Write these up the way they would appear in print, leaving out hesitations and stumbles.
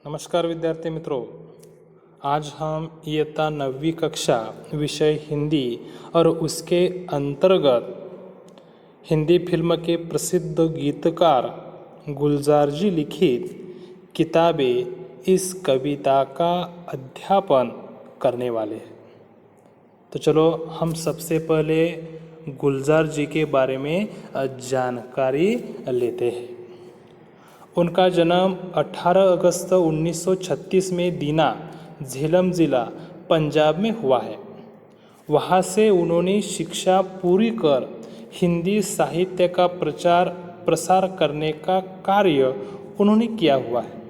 नमस्कार विद्यार्थी मित्रों, आज हम इयत्ता 9वीं कक्षा विषय हिंदी और उसके अंतर्गत हिंदी फिल्म के प्रसिद्ध गीतकार गुलजार जी लिखित किताबें इस कविता का अध्यापन करने वाले हैं। तो चलो हम सबसे पहले गुलजार जी के बारे में जानकारी लेते हैं। उनका जन्म 18 अगस्त 1936 में दीना, झेलम ज़िला, पंजाब में हुआ है। वहाँ से उन्होंने शिक्षा पूरी कर हिंदी साहित्य का प्रचार प्रसार करने का कार्य उन्होंने किया हुआ है।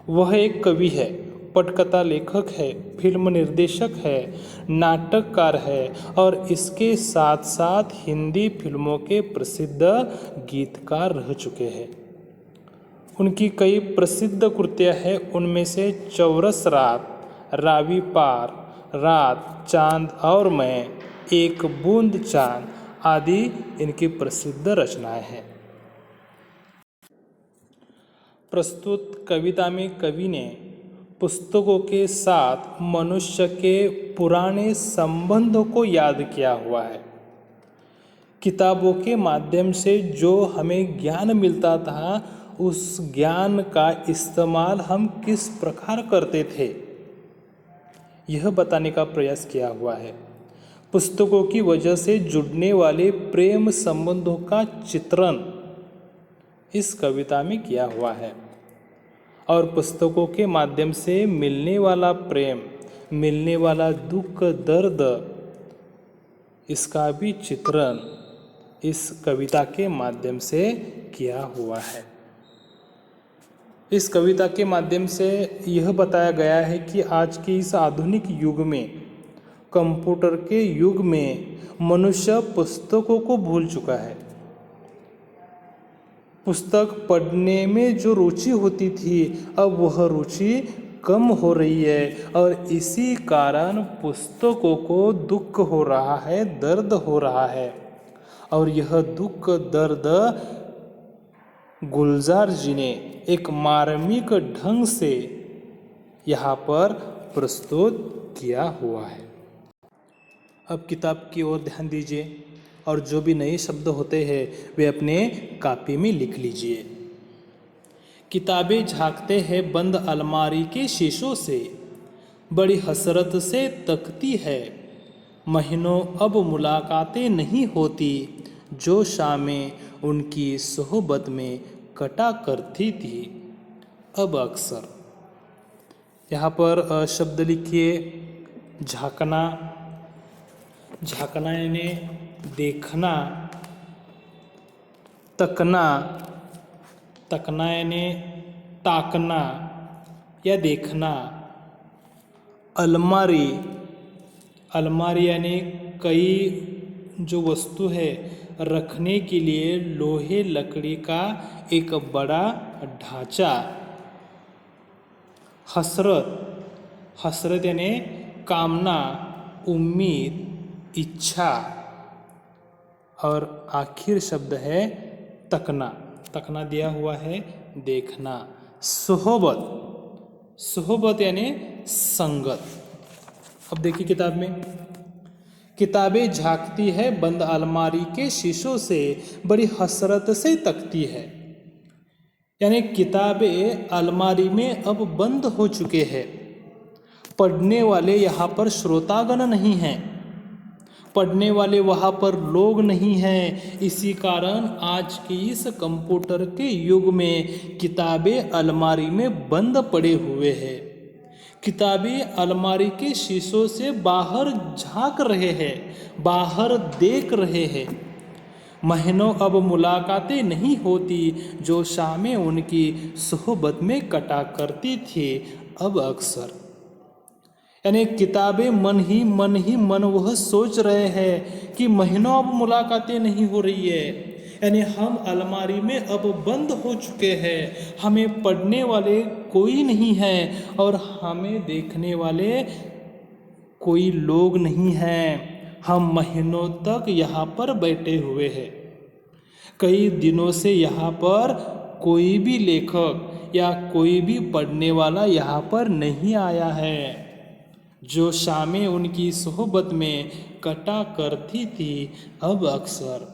वह एक कवि है, पटकथा लेखक है, फिल्म निर्देशक है, नाटककार है और इसके साथ साथ हिंदी फिल्मों के प्रसिद्ध गीतकार रह चुके हैं। उनकी कई प्रसिद्ध कृतियाँ हैं, उनमें से चौरस रात, रावी पार, रात, चांद और मैं, एक बूंद चांद आदि इनकी प्रसिद्ध रचनाएं हैं। प्रस्तुत कविता में कवि ने पुस्तकों के साथ मनुष्य के पुराने संबंधों को याद किया हुआ है। किताबों के माध्यम से जो हमें ज्ञान मिलता था, उस ज्ञान का इस्तेमाल हम किस प्रकार करते थे, यह बताने का प्रयास किया हुआ है। पुस्तकों की वजह से जुड़ने वाले प्रेम संबंधों का चित्रण इस कविता में किया हुआ है और पुस्तकों के माध्यम से मिलने वाला प्रेम, मिलने वाला दुख दर्द, इसका भी चित्रण इस कविता के माध्यम से किया हुआ है। इस कविता के माध्यम से यह बताया गया है कि आज के इस आधुनिक युग में, कंप्यूटर के युग में, मनुष्य पुस्तकों को भूल चुका है। पुस्तक पढ़ने में जो रुचि होती थी, अब वह रुचि कम हो रही है और इसी कारण पुस्तकों को दुख हो रहा है, दर्द हो रहा है। और यह दुख दर्द गुलजार जी ने एक मार्मिक ढंग से यहाँ पर प्रस्तुत किया हुआ है। अब किताब की ओर ध्यान दीजिए और जो भी नए शब्द होते हैं वे अपने कॉपी में लिख लीजिए। किताबें झांकते हैं बंद अलमारी के शीशों से, बड़ी हसरत से तकती है। महीनों अब मुलाकातें नहीं होती, जो शामें उनकी सोहबत में कटा करती थी अब अक्सर। यहाँ पर शब्द लिखिए झांकना। झांकना यानी देखना, तकना, तकना यानी ताकना या देखना। अलमारी, अलमारी यानी कई जो वस्तु है रखने के लिए लोहे लकड़ी का एक बड़ा ढांचा। हसरत, हसरत यानी कामना, उम्मीद, इच्छा। और आखिर शब्द है तकना। तकना दिया हुआ है देखना। सोहबत, सोहबत यानी संगत। अब देखिए किताब में, किताबें झांकती है बंद अलमारी के शीशों से, बड़ी हसरत से तकती है। यानी किताबें अलमारी में अब बंद हो चुके हैं। पढ़ने वाले यहाँ पर श्रोतागण नहीं हैं, पढ़ने वाले वहाँ पर लोग नहीं हैं। इसी कारण आज के इस कंप्यूटर के युग में किताबें अलमारी में बंद पड़े हुए हैं। किताबें अलमारी के शीशों से बाहर झांक रहे हैं, बाहर देख रहे हैं। महीनों अब मुलाकातें नहीं होती, जो शामें उनकी सोहबत में कटा करती थी अब अक्सर। यानी किताबें मन ही मन वह सोच रहे हैं कि महीनों अब मुलाकातें नहीं हो रही है। यानी हम अलमारी में अब बंद हो चुके हैं, हमें पढ़ने वाले कोई नहीं है और हमें देखने वाले कोई लोग नहीं हैं। हम महीनों तक यहाँ पर बैठे हुए हैं, कई दिनों से यहाँ पर कोई भी लेखक या कोई भी पढ़ने वाला यहाँ पर नहीं आया है। जो शामें उनकी सोहबत में कटा करती थी अब अक्सर,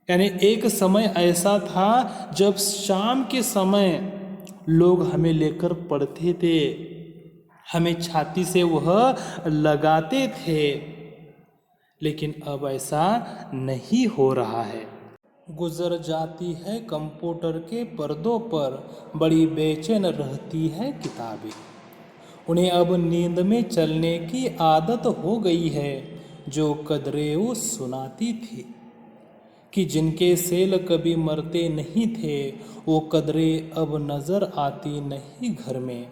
यानी एक समय ऐसा था जब शाम के समय लोग हमें लेकर पढ़ते थे, हमें छाती से वह लगाते थे, लेकिन अब ऐसा नहीं हो रहा है। गुजर जाती है कंप्यूटर के पर्दों पर, बड़ी बेचैन रहती है किताबें। उन्हें अब नींद में चलने की आदत हो गई है, जो कदरें वो सुनाती थी कि जिनके सेल कभी मरते नहीं थे, वो कदरें अब नजर आती नहीं घर में,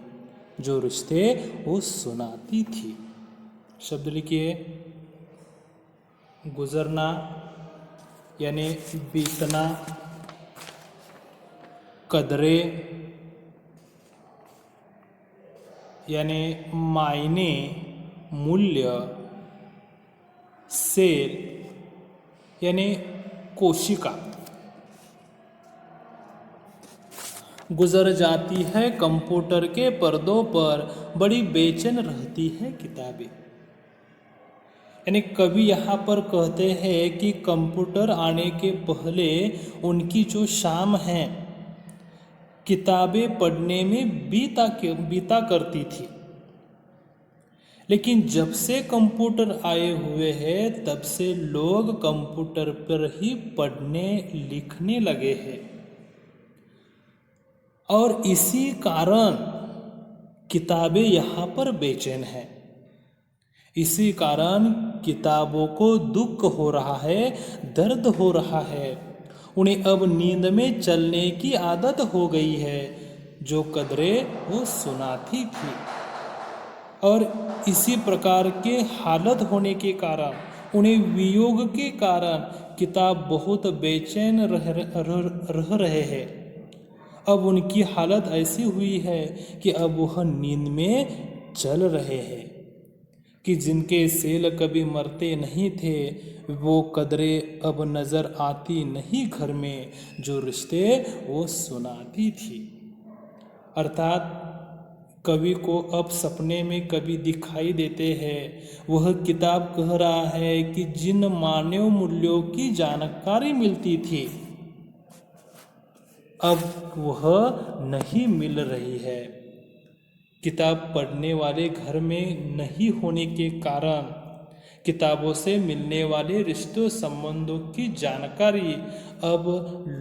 जो रिश्ते वो सुनाती थी। शब्द लिखिए, गुजरना यानी बीतना, कदरें यानी मायने, मूल्य, सेल यानी कोशिका। गुजर जाती है कंप्यूटर के पर्दों पर, बड़ी बेचैन रहती है किताबें। यानी कवि यहाँ पर कहते हैं कि कंप्यूटर आने के पहले उनकी जो शाम है किताबें पढ़ने में बीता करती थी, लेकिन जब से कंप्यूटर आए हुए हैं तब से लोग कंप्यूटर पर ही पढ़ने लिखने लगे हैं, और इसी कारण किताबें यहाँ पर बेचैन हैं। इसी कारण किताबों को दुख हो रहा है, दर्द हो रहा है। उन्हें अब नींद में चलने की आदत हो गई है, जो कदरें वो सुनाती थी। और इसी प्रकार के हालत होने के कारण, उन्हें वियोग के कारण किताब बहुत बेचैन रह रहे हैं। अब उनकी हालत ऐसी हुई है कि अब वह नींद में चल रहे हैं कि जिनके सेल कभी मरते नहीं थे, वो कदरें अब नजर आती नहीं घर में, जो रिश्ते वो सुनाती थी। अर्थात कवि को अब सपने में कवि दिखाई देते हैं। वह किताब कह रहा है कि जिन मानव मूल्यों की जानकारी मिलती थी अब वह नहीं मिल रही है। किताब पढ़ने वाले घर में नहीं होने के कारण किताबों से मिलने वाले रिश्तों संबंधों की जानकारी अब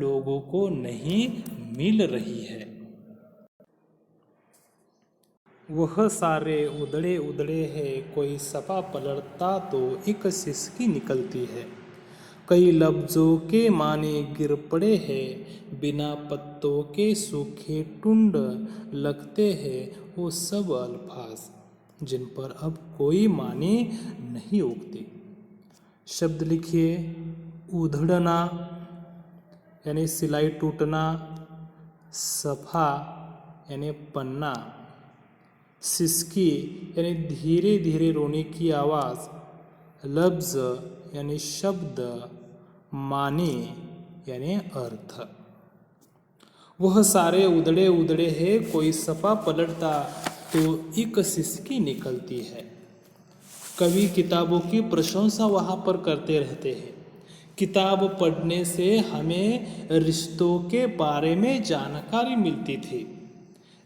लोगों को नहीं मिल रही है। वह सारे उधड़े उधड़े है, कोई सपा पलटता तो एक सिसकी निकलती है। कई लफ्ज़ों के माने गिर पड़े हैं, बिना पत्तों के सूखे टुंड लगते हैं वो सब अल्फाज, जिन पर अब कोई माने नहीं उगते। शब्द लिखिए, उधड़ना यानी सिलाई टूटना, सफ़ा यानी पन्ना, सिसकी यानी धीरे धीरे रोने की आवाज़, लफ्ज़ यानी शब्द, माने यानी अर्थ। वह सारे उधड़े उधड़े है, कोई सपा पलटता तो एक सिसकी निकलती है। कवि किताबों की प्रशंसा वहाँ पर करते रहते हैं। किताब पढ़ने से हमें रिश्तों के बारे में जानकारी मिलती थी,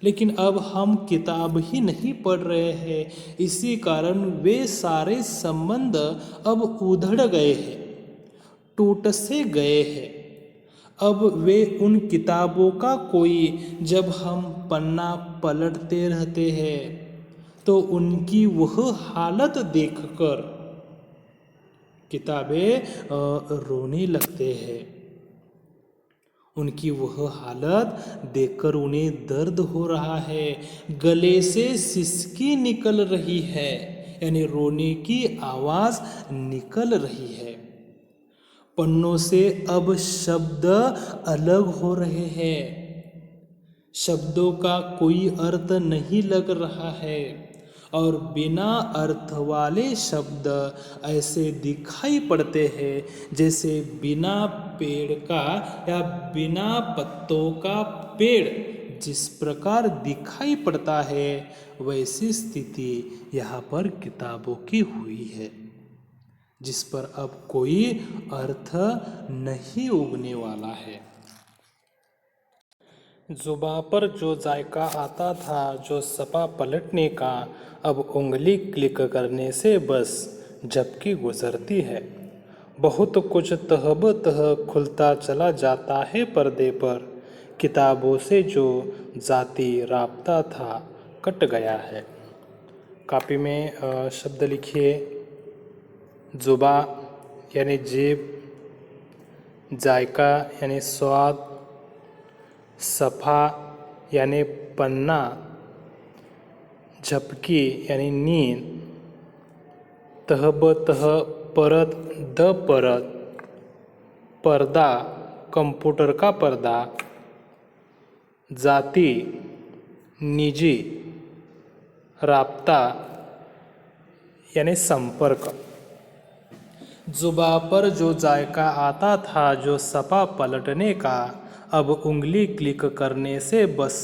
लेकिन अब हम किताब ही नहीं पढ़ रहे हैं। इसी कारण वे सारे संबंध अब उधड़ गए हैं, टूट से गए हैं। अब वे उन किताबों का कोई, जब हम पन्ना पलटते रहते हैं तो उनकी वह हालत देखकर किताबें रोने लगते हैं। उनकी वह हालत देखकर उन्हें दर्द हो रहा है, गले से सिसकी निकल रही है, यानी रोने की आवाज़ निकल रही है। पन्नों से अब शब्द अलग हो रहे हैं, शब्दों का कोई अर्थ नहीं लग रहा है। और बिना अर्थ वाले शब्द ऐसे दिखाई पड़ते हैं जैसे बिना पेड़ का या बिना पत्तों का पेड़ जिस प्रकार दिखाई पड़ता है, वैसी स्थिति यहाँ पर किताबों की हुई है, जिस पर अब कोई अर्थ नहीं उगने वाला है। जुबां पर जो जायका आता था, जो सपा पलटने का, अब उंगली क्लिक करने से बस झपकी गुजरती है। बहुत कुछ तह खुलता चला जाता है पर्दे पर, किताबों से जो जाती राब्ता था कट गया है। कॉपी में शब्द लिखिए। जुबां यानी जीभ, जायका यानी स्वाद, सफ़ा यानी पन्ना, झपकी यानी नींद, तह परत द परत, पर्दा कंप्यूटर का पर्दा, जाती निजी, राब्ता यानी संपर्क। जुबां पर जो जायका आता था, जो सपा पलटने का, अब उंगली क्लिक करने से बस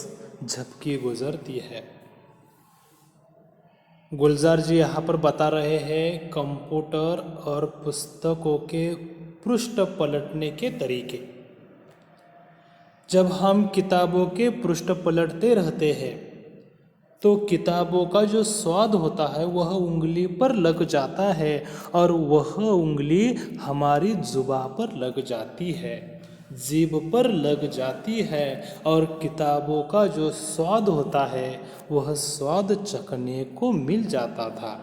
झपकी गुजरती है। गुलजार जी यहाँ पर बता रहे हैं कंप्यूटर और पुस्तकों के पृष्ठ पलटने के तरीके। जब हम किताबों के पृष्ठ पलटते रहते हैं तो किताबों का जो स्वाद होता है वह उंगली पर लग जाता है और वह उंगली हमारी जुबां पर लग जाती है, जीभ पर लग जाती है और किताबों का जो स्वाद होता है वह स्वाद चखने को मिल जाता था।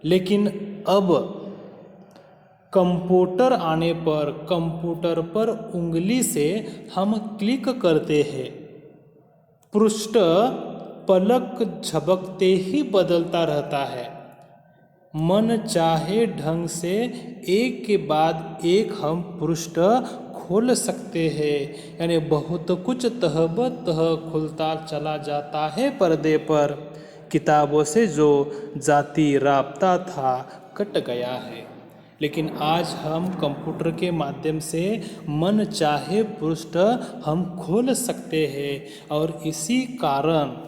लेकिन अब कंप्यूटर आने पर कंप्यूटर पर उंगली से हम क्लिक करते हैं, पृष्ठ पलक झपकते ही बदलता रहता है। मन चाहे ढंग से एक के बाद एक हम पृष्ठ खोल सकते हैं, यानी बहुत कुछ तह खुलता चला जाता है पर्दे पर, किताबों से जो जाती राब्ता था कट गया है। लेकिन आज हम कंप्यूटर के माध्यम से मन चाहे पृष्ठ हम खोल सकते हैं और इसी कारण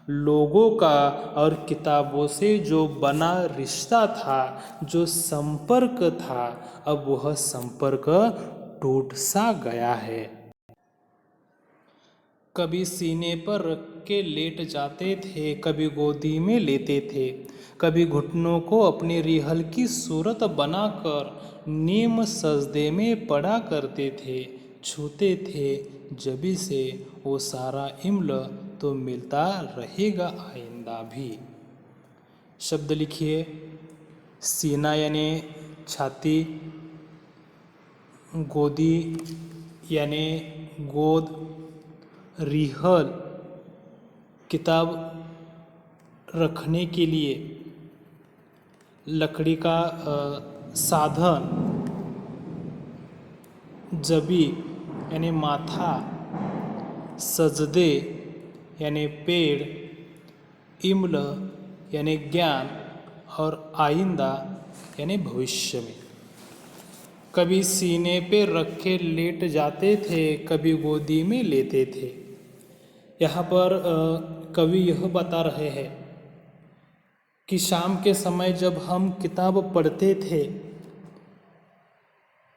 लोगों का और किताबों से जो बना रिश्ता था, जो संपर्क था, अब वह संपर्क टूट सा गया है। कभी सीने पर रख के लेट जाते थे, कभी गोदी में लेते थे, कभी घुटनों को अपनी रिहल की सूरत बनाकर नीम सजदे में पड़ा करते थे, छूते थे जबी से वो सारा इम्ल तो मिलता रहेगा आइंदा भी। शब्द लिखिए। सीना यानी छाती, गोदी यानी गोद, रिहल किताब रखने के लिए लकड़ी का साधन, जबी यानी माथा, सजदे यानी पेड़, इम्ल यानी ज्ञान और आइंदा यानी भविष्य में। कभी सीने पे रख के लेट जाते थे, कभी गोदी में लेते थे। यहाँ पर कवि यह बता रहे हैं कि शाम के समय जब हम किताब पढ़ते थे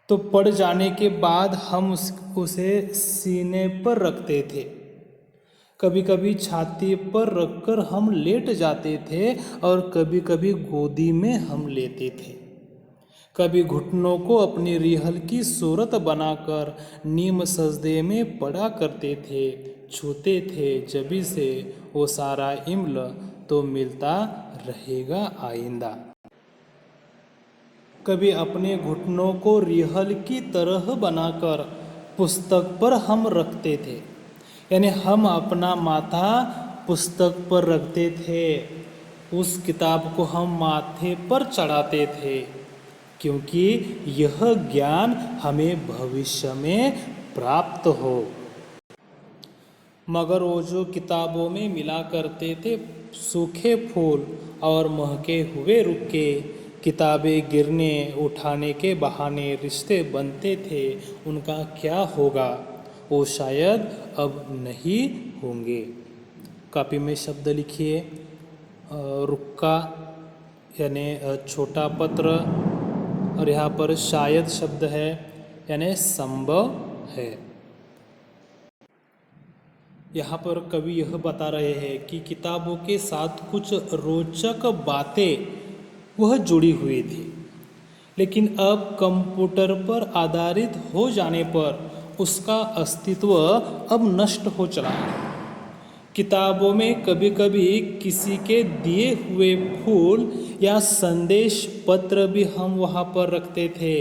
तो पढ़ जाने के बाद हम उसे सीने पर रखते थे, कभी कभी छाती पर रखकर हम लेट जाते थे और कभी कभी गोदी में हम लेते थे, कभी घुटनों को अपनी रिहल की सूरत बनाकर नीम सजदे में पड़ा करते थे, छूते थे जबी से वो सारा इम्ल तो मिलता रहेगा आइंदा। कभी अपने घुटनों को रिहल की तरह बनाकर पुस्तक पर हम रखते थे, यानी हम अपना माथा पुस्तक पर रखते थे, उस किताब को हम माथे पर चढ़ाते थे, क्योंकि यह ज्ञान हमें भविष्य में प्राप्त हो। मगर वो जो किताबों में मिला करते थे सूखे फूल और महके हुए रुक्के, किताबें गिरने उठाने के बहाने रिश्ते बनते थे, उनका क्या होगा? वो शायद अब नहीं होंगे। कॉपी में शब्द लिखिए। रुक्का यानी छोटा पत्र, और यहाँ पर शायद शब्द है यानी संभव है। यहाँ पर कवि यह बता रहे हैं कि किताबों के साथ कुछ रोचक बातें वह जुड़ी हुई थी, लेकिन अब कंप्यूटर पर आधारित हो जाने पर उसका अस्तित्व अब नष्ट हो चला है। किताबों में कभी कभी किसी के दिए हुए फूल या संदेश पत्र भी हम वहाँ पर रखते थे,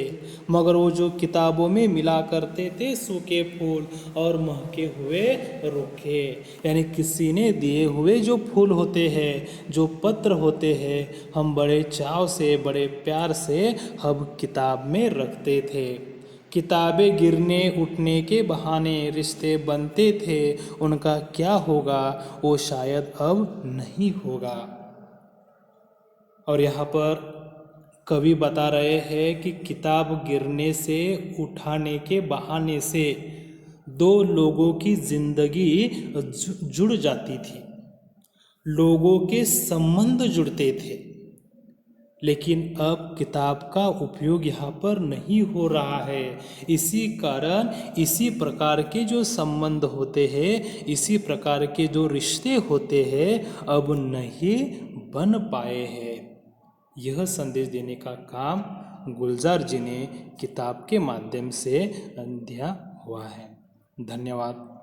मगर वो जो किताबों में मिला करते थे सूखे फूल और महके हुए रुखे, यानी किसी ने दिए हुए जो फूल होते हैं, जो पत्र होते हैं, हम बड़े चाव से बड़े प्यार से हम किताब में रखते थे। किताबें गिरने उठने के बहाने रिश्ते बनते थे, उनका क्या होगा? वो शायद अब नहीं होगा। और यहाँ पर कवि बता रहे हैं कि किताब गिरने से उठाने के बहाने से दो लोगों की जिंदगी जुड़ जाती थी, लोगों के संबंध जुड़ते थे, लेकिन अब किताब का उपयोग यहाँ पर नहीं हो रहा है। इसी कारण इसी प्रकार के जो संबंध होते हैं, इसी प्रकार के जो रिश्ते होते हैं, अब नहीं बन पाए हैं। यह संदेश देने का काम गुलजार जी ने किताब के माध्यम से दिया हुआ है। धन्यवाद।